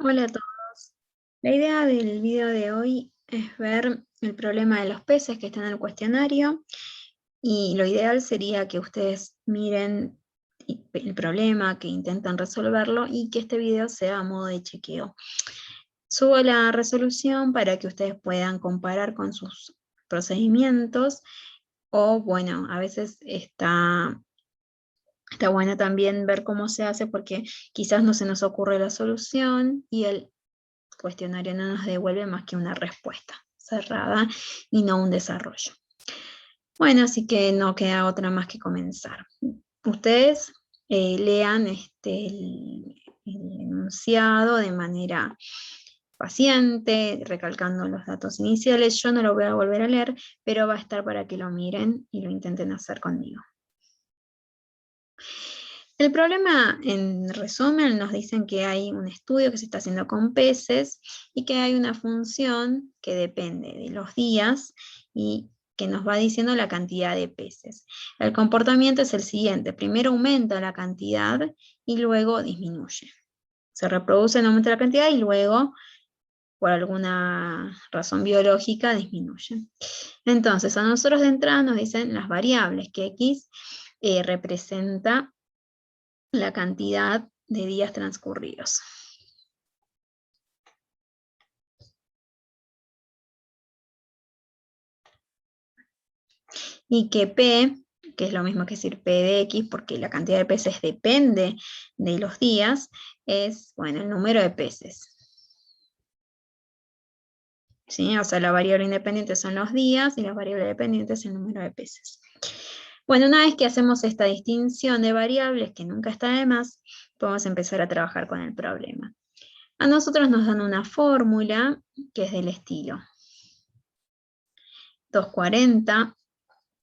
Hola a todos. La idea del video de hoy es ver el problema de los peces que está en el cuestionario y lo ideal sería que ustedes miren el problema, que intenten resolverlo y que este video sea a modo de chequeo. Subo la resolución para que ustedes puedan comparar con sus procedimientos o bueno, a veces está bueno también ver cómo se hace porque quizás no se nos ocurre la solución y el cuestionario no nos devuelve más que una respuesta cerrada y no un desarrollo. Bueno, así que no queda otra más que comenzar. Ustedes lean el enunciado de manera paciente, recalcando los datos iniciales. Yo no lo voy a volver a leer, pero va a estar para que lo miren y lo intenten hacer conmigo. El problema, en resumen, nos dicen que hay un estudio que se está haciendo con peces y que hay una función que depende de los días y que nos va diciendo la cantidad de peces. El comportamiento es el siguiente: primero aumenta la cantidad y luego disminuye. Se reproduce en aumento de la cantidad y luego, por alguna razón biológica, disminuye. Entonces, a nosotros de entrada nos dicen las variables, que X representa la cantidad de días transcurridos. Y que P, que es lo mismo que decir P de X, porque la cantidad de peces depende de los días, es, bueno, el número de peces. ¿Sí? O sea, la variable independiente son los días y la variable dependiente es el número de peces. Bueno, una vez que hacemos esta distinción de variables, que nunca está de más, podemos empezar a trabajar con el problema. A nosotros nos dan una fórmula que es del estilo 240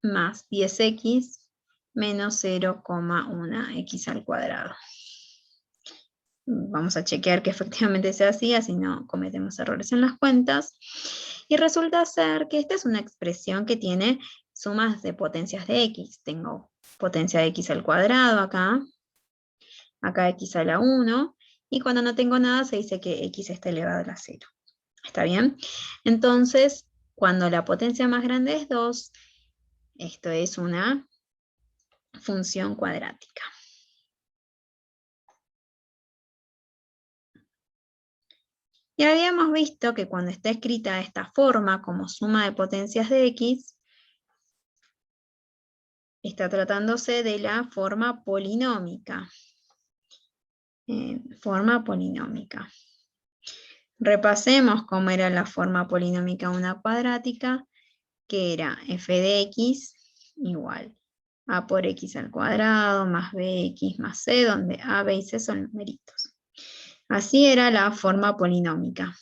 más 10x menos 0,1x al cuadrado. Vamos a chequear que efectivamente sea así, así no cometemos errores en las cuentas. Y resulta ser que esta es una expresión que tiene sumas de potencias de x. Tengo potencia de x al cuadrado acá x a la 1, y cuando no tengo nada se dice que x está elevado a la 0. ¿Está bien? Entonces, cuando la potencia más grande es 2, esto es una función cuadrática. Y habíamos visto que cuando está escrita de esta forma, como suma de potencias de x, está tratándose de la forma polinómica. Forma polinómica. Repasemos cómo era la forma polinómica una cuadrática, que era f de x igual a por x al cuadrado más bx más c, donde a, b y c son numeritos. Así era la forma polinómica.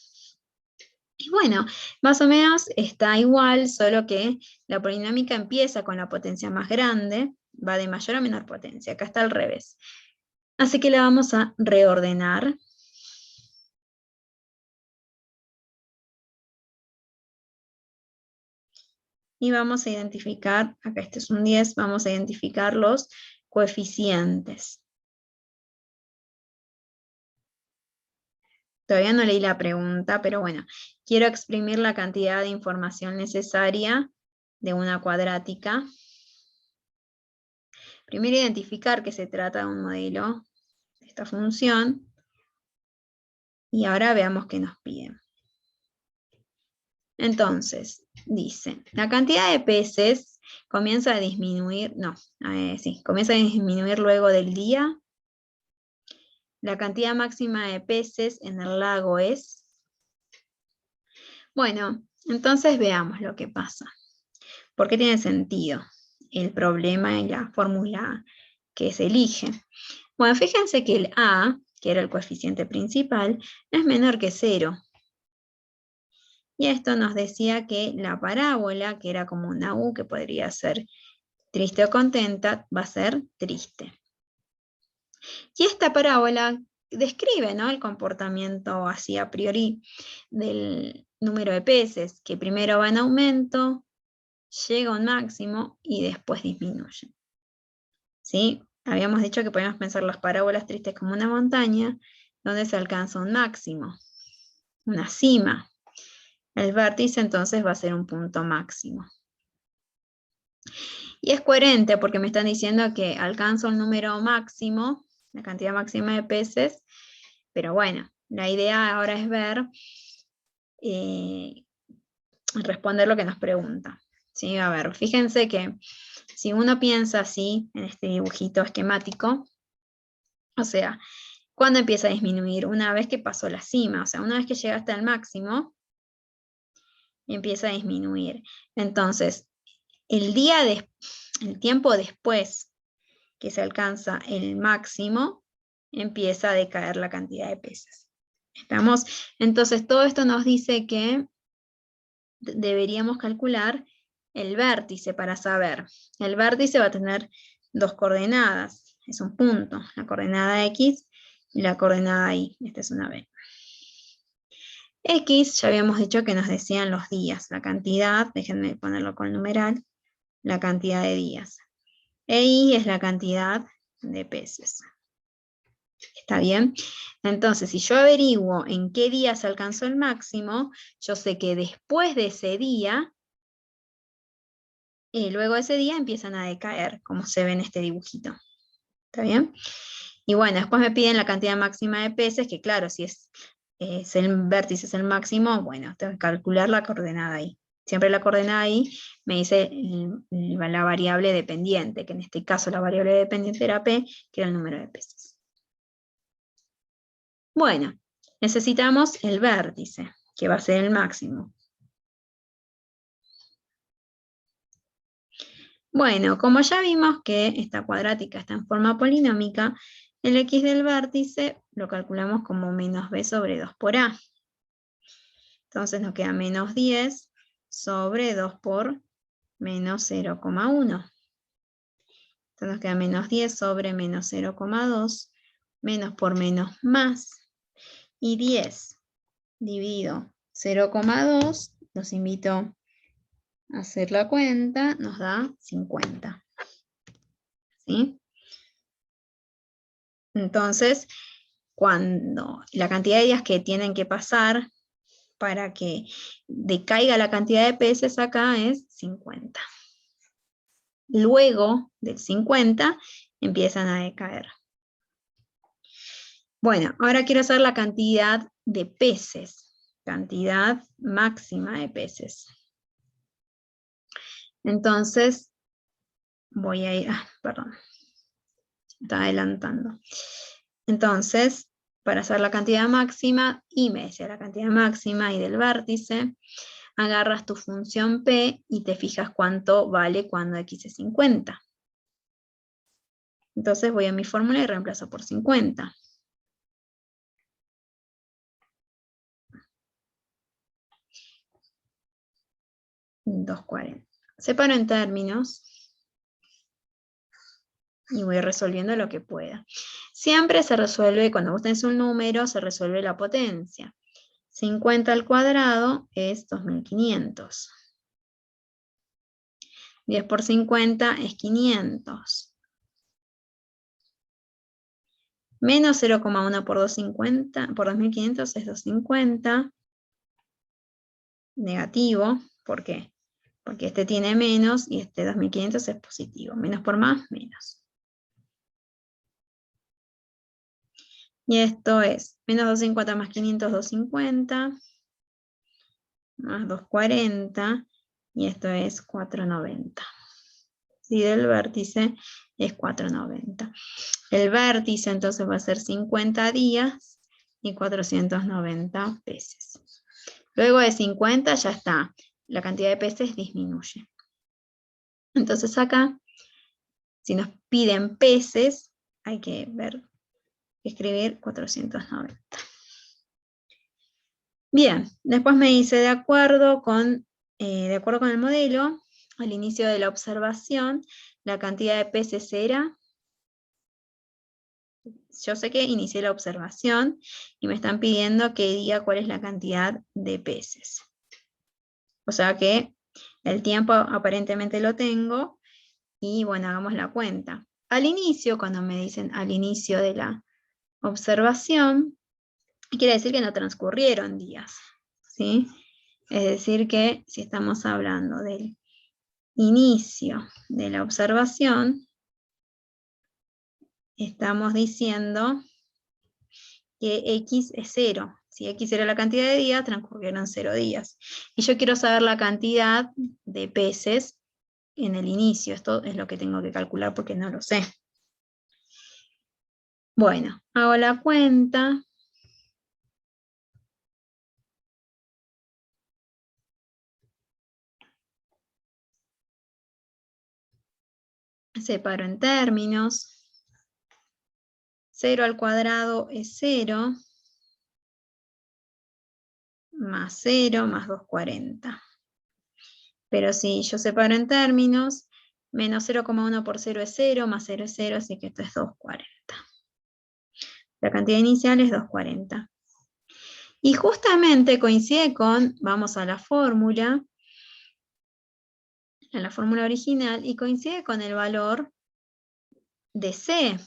Y bueno, más o menos está igual, solo que la polinómica empieza con la potencia más grande, va de mayor a menor potencia, acá está al revés. Así que la vamos a reordenar. Y vamos a identificar, acá este es un 10, vamos a identificar los coeficientes. Todavía no leí la pregunta, pero bueno, quiero exprimir la cantidad de información necesaria de una cuadrática. Primero identificar que se trata de un modelo de esta función. Y ahora veamos qué nos piden. Entonces, dice, la cantidad de peces comienza a disminuir, comienza a disminuir luego del día. La cantidad máxima de peces en el lago es... Bueno, entonces veamos lo que pasa. ¿Por qué tiene sentido el problema y la fórmula que se elige? Bueno, fíjense que el A, que era el coeficiente principal, es menor que 0. Y esto nos decía que la parábola, que era como una U, que podría ser triste o contenta, va a ser triste. Y esta parábola describe, ¿no?, el comportamiento así a priori del número de peces, que primero va en aumento, llega a un máximo y después disminuye. ¿Sí? Habíamos dicho que podíamos pensar las parábolas tristes como una montaña. donde se alcanza un máximo, una cima. El vértice entonces va a ser un punto máximo. Y es coherente porque me están diciendo que alcanzo el número máximo, la cantidad máxima de peces, pero bueno, la idea ahora es ver, responder lo que nos pregunta. ¿Sí? A ver, fíjense que si uno piensa así, en este dibujito esquemático, o sea, ¿cuándo empieza a disminuir? Una vez que pasó la cima, o sea, una vez que llega hasta el máximo, empieza a disminuir. Entonces, el tiempo después que se alcanza el máximo, empieza a decaer la cantidad de peces. ¿Estamos? Entonces, todo esto nos dice que deberíamos calcular el vértice para saber. El vértice va a tener dos coordenadas, es un punto, la coordenada X y la coordenada Y. Esta es una B. X, ya habíamos dicho que nos decían los días, la cantidad, déjenme ponerlo con numeral, la cantidad de días. E Y es la cantidad de peces. ¿Está bien? Entonces, si yo averiguo en qué día se alcanzó el máximo, yo sé que después de ese día, y luego de ese día empiezan a decaer, como se ve en este dibujito. ¿Está bien? Y bueno, después me piden la cantidad máxima de peces, que claro, si el vértice es el máximo, bueno, tengo que calcular la coordenada ahí. Siempre la coordenada ahí me dice la variable dependiente, que en este caso la variable dependiente era P, que era el número de peces. Bueno, necesitamos el vértice, que va a ser el máximo. Bueno, como ya vimos que esta cuadrática está en forma polinómica, el x del vértice lo calculamos como menos b sobre 2 por a. Entonces nos queda menos 10 sobre 2 por menos 0,1. Entonces nos queda menos 10 sobre menos 0,2, menos por menos más. Y 10 dividido 0,2, los invito a hacer la cuenta, nos da 50. ¿Sí? Entonces, cuando la cantidad de días que tienen que pasar para que decaiga la cantidad de peces acá es 50. Luego del 50 empiezan a decaer. Bueno, ahora quiero hacer la cantidad de peces, cantidad máxima de peces. Entonces, voy a ir, perdón, está adelantando. Entonces, para hacer la cantidad máxima, y me decía la cantidad máxima y del vértice, agarras tu función P y te fijas cuánto vale cuando X es 50. Entonces voy a mi fórmula y reemplazo por 50. $2.40. Separo en términos y voy resolviendo lo que pueda. Siempre se resuelve, cuando vos tenés un número, se resuelve la potencia. 50 al cuadrado es 2500. 10 por 50 es 500. Menos 0,1 por 250, por 2500 es 250. Negativo, ¿por qué? Porque este tiene menos y este 2500 es positivo. Menos por más, menos. Y esto es menos 250 más 500, 250. Más 240. Y esto es 490. Y del vértice es 490. El vértice entonces va a ser 50 días y 490 peces. Luego de 50 ya está. La cantidad de peces disminuye. Entonces acá, si nos piden peces, hay que escribir 490. Bien, después me dice, de acuerdo con el modelo, al inicio de la observación, la cantidad de peces era... Yo sé que inicié la observación y me están pidiendo que diga cuál es la cantidad de peces. O sea que el tiempo aparentemente lo tengo y bueno, hagamos la cuenta. Al inicio, cuando me dicen al inicio de la observación, quiere decir que no transcurrieron días, ¿sí? Es decir que si estamos hablando del inicio de la observación, estamos diciendo que X es 0. Si X era la cantidad de días, transcurrieron 0 días. Y yo quiero saber la cantidad de peces en el inicio. Esto es lo que tengo que calcular porque no lo sé. Bueno, hago la cuenta. Separo en términos. 0 al cuadrado es 0. Más 0 más 240. Pero si yo separo en términos, menos 0,1 por 0 es 0, más 0 es 0, así que esto es 240. La cantidad inicial es 240. Y justamente coincide con, vamos a la fórmula original, y coincide con el valor de C,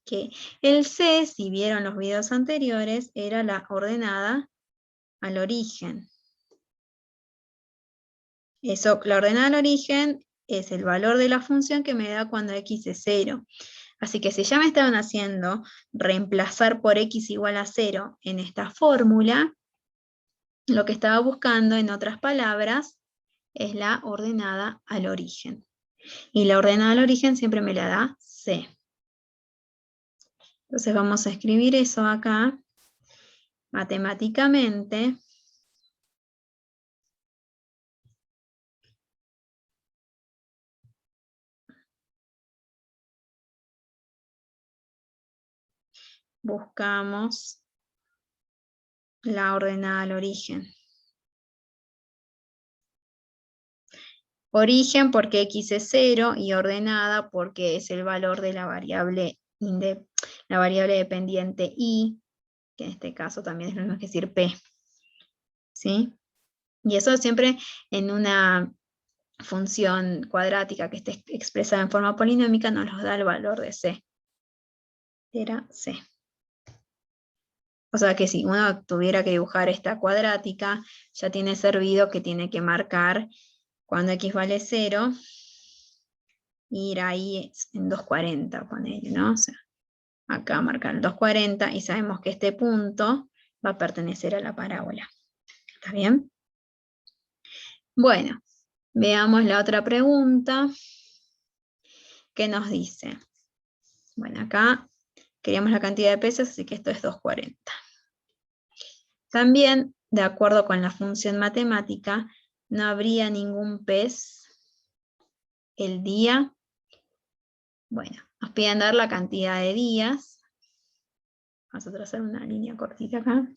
que el C, si vieron los videos anteriores, era la ordenada al origen. Eso, la ordenada al origen es el valor de la función que me da cuando x es 0. Así que si ya me estaban haciendo reemplazar por x igual a 0 en esta fórmula, lo que estaba buscando, en otras palabras, es la ordenada al origen. Y la ordenada al origen siempre me la da C. Entonces vamos a escribir eso acá, matemáticamente. Buscamos la ordenada al origen. Origen porque x es 0 y ordenada porque es el valor de la variable dependiente y, que en este caso también es lo mismo que decir p. ¿Sí? Y eso siempre en una función cuadrática que esté expresada en forma polinómica nos da el valor de c. Era c. O sea que si uno tuviera que dibujar esta cuadrática, ya tiene servido que tiene que marcar cuando x vale 0, ir ahí en 240, ponerle, ¿no? O sea, acá marcar el 240 y sabemos que este punto va a pertenecer a la parábola. ¿Está bien? Bueno, veamos la otra pregunta que nos dice. Bueno, acá queríamos la cantidad de pesos, así que esto es 240. También, de acuerdo con la función matemática, no habría ningún pez el día. Bueno, nos piden dar la cantidad de días. Vamos a trazar una línea cortita acá.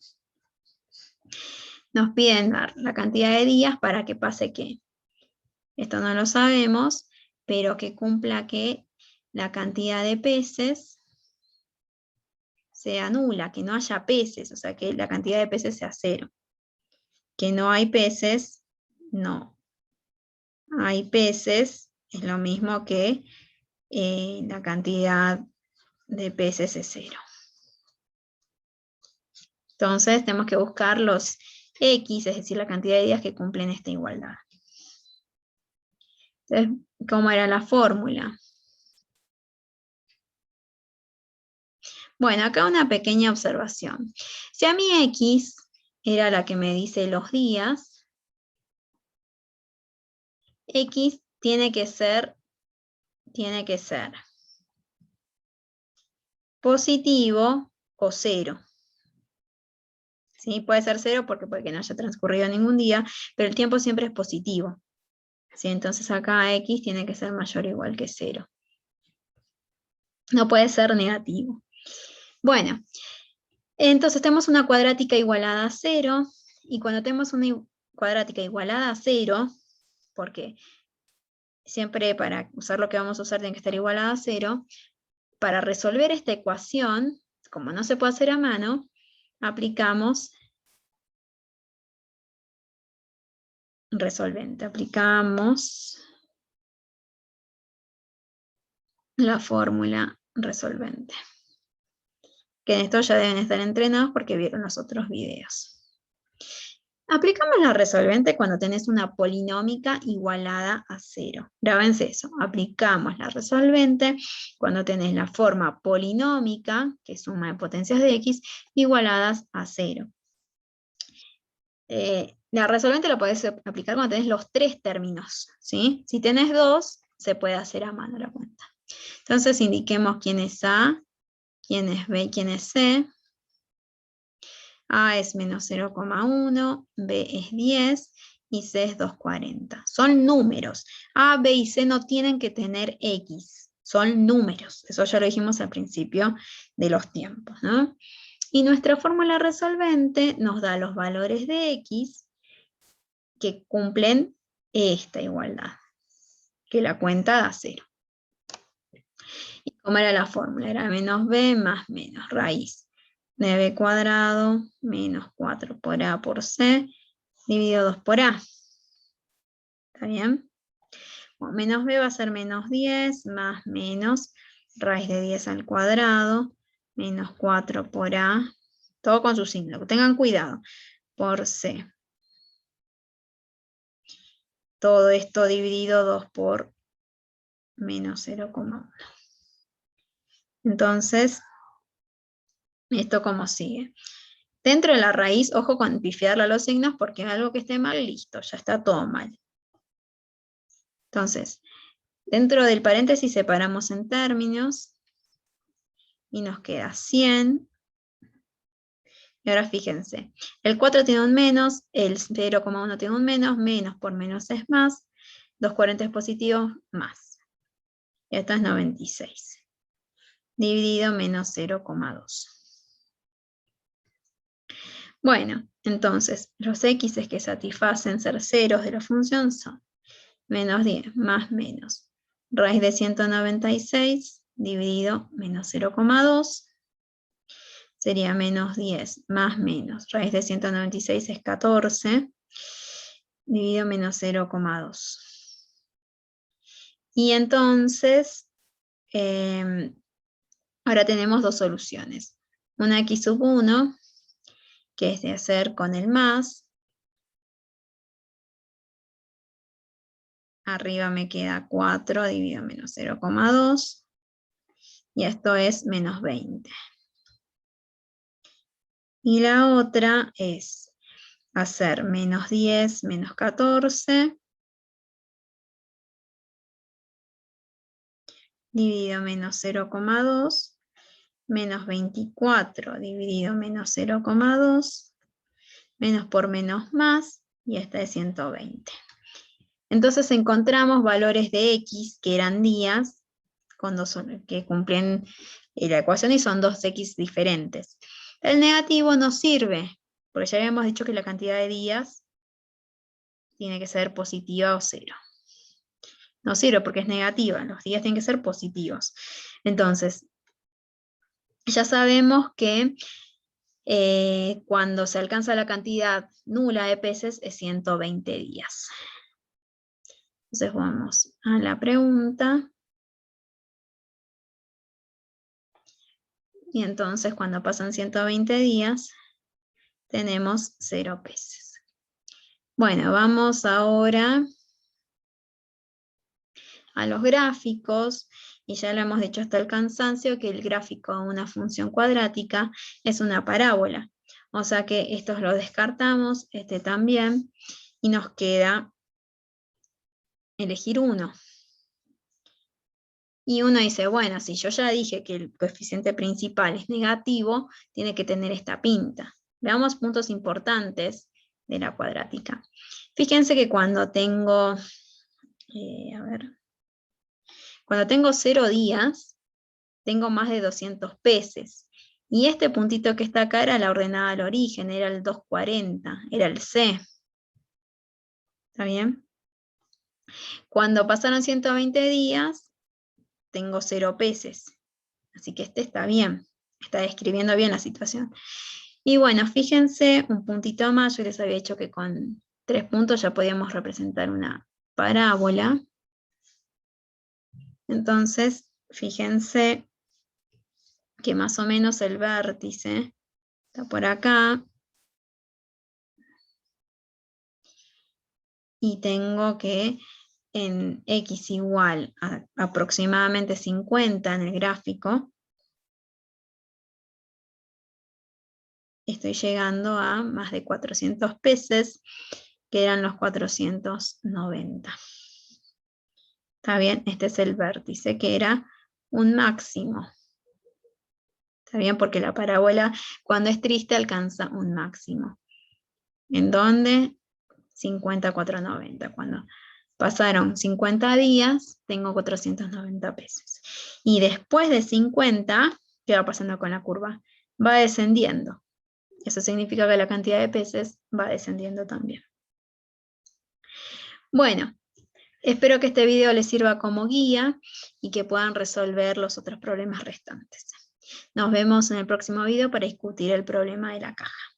Nos piden dar la cantidad de días para que pase ¿qué? Esto no lo sabemos, pero que cumpla que la cantidad de peces sea nula, que no haya peces, o sea, que la cantidad de peces sea 0. Que no hay peces, no. Hay peces, es lo mismo que la cantidad de peces es 0. Entonces tenemos que buscar los x, es decir, la cantidad de días que cumplen esta igualdad. Entonces, ¿cómo era la fórmula? Bueno, acá una pequeña observación. Si a mi x era la que me dice los días, x tiene que ser positivo o 0. ¿Sí? Puede ser 0 porque puede que no haya transcurrido ningún día, pero el tiempo siempre es positivo. ¿Sí? Entonces acá x tiene que ser mayor o igual que 0. No puede ser negativo. Bueno, entonces tenemos una cuadrática igualada a 0, y cuando tenemos una cuadrática igualada a 0, porque siempre para usar lo que vamos a usar tiene que estar igualada a 0, para resolver esta ecuación, como no se puede hacer a mano, aplicamos resolvente, aplicamos la fórmula resolvente. que en esto ya deben estar entrenados porque vieron los otros videos. Aplicamos la resolvente cuando tenés una polinómica igualada a 0. Grábense eso, aplicamos la resolvente cuando tenés la forma polinómica, que es suma de potencias de x, igualadas a 0. La resolvente la podés aplicar cuando tenés los 3 términos, ¿sí? Si tenés 2, se puede hacer a mano la cuenta. Entonces indiquemos quién es A, quién es B y quién es C. A es menos 0,1, B es 10 y C es 240. Son números. A, B y C no tienen que tener X. Son números. Eso ya lo dijimos al principio de los tiempos, ¿no? Y nuestra fórmula resolvente nos da los valores de X que cumplen esta igualdad, que la cuenta da 0. ¿Y cómo era la fórmula? Era menos B más menos raíz de B cuadrado menos 4 por A por C dividido 2 por A. ¿Está bien? Bueno, menos B va a ser menos 10 más menos raíz de 10 al cuadrado menos 4 por A, todo con su signo, tengan cuidado, por C. Todo esto dividido 2 por menos 0,1. Entonces, esto como sigue. Dentro de la raíz, ojo con pifiarle a los signos porque algo que esté mal, listo, ya está todo mal. Entonces, dentro del paréntesis separamos en términos y nos queda 100. Y ahora fíjense, el 4 tiene un menos, el 0,1 tiene un menos, menos por menos es más, 240 es positivo, más. Y esto es 96. Dividido menos 0,2. Bueno, entonces, los x que satisfacen ser ceros de la función son menos 10 más menos raíz de 196 dividido menos 0,2 sería menos 10 más menos raíz de 196 es 14 dividido menos 0,2. Y entonces, ahora tenemos dos soluciones. Una x sub 1, que es de hacer con el más. Arriba me queda 4 dividido menos 0,2. Y esto es menos 20. Y la otra es hacer menos 10 menos 14 dividido menos 0,2 menos 24 dividido menos 0,2 menos por menos más y esta es 120. Entonces encontramos valores de x que eran días que cumplen la ecuación y son 2x diferentes. El negativo no sirve, porque ya habíamos dicho que la cantidad de días tiene que ser positiva o 0. No sirve porque es negativa, los días tienen que ser positivos. Entonces, ya sabemos que cuando se alcanza la cantidad nula de peces es 120 días. Entonces vamos a la pregunta. Y entonces cuando pasan 120 días, tenemos 0 peces. Bueno, vamos ahora a los gráficos, y ya lo hemos dicho hasta el cansancio, que el gráfico de una función cuadrática es una parábola. O sea que estos los descartamos, este también, y nos queda elegir uno. Y uno dice, bueno, si yo ya dije que el coeficiente principal es negativo, tiene que tener esta pinta. Veamos puntos importantes de la cuadrática. Fíjense que cuando tengo, cuando tengo 0 días, tengo más de 200 peces. Y este puntito que está acá era la ordenada al origen, era el 240, era el C. ¿Está bien? Cuando pasaron 120 días, tengo 0 peces. Así que este está bien, está describiendo bien la situación. Y bueno, fíjense, un puntito más, yo les había dicho que con 3 puntos ya podíamos representar una parábola. Entonces, fíjense que más o menos el vértice está por acá. Y tengo que en x igual a aproximadamente 50 en el gráfico, estoy llegando a más de 400 pesos, que eran los 490. ¿Está bien? Este es el vértice, que era un máximo. ¿Está bien? Porque la parábola, cuando es triste, alcanza un máximo. ¿En dónde? 50, 490. Cuando pasaron 50 días, tengo 490 pesos. Y después de 50, ¿qué va pasando con la curva? Va descendiendo. Eso significa que la cantidad de pesos va descendiendo también. Bueno, espero que este video les sirva como guía y que puedan resolver los otros problemas restantes. Nos vemos en el próximo video para discutir el problema de la caja.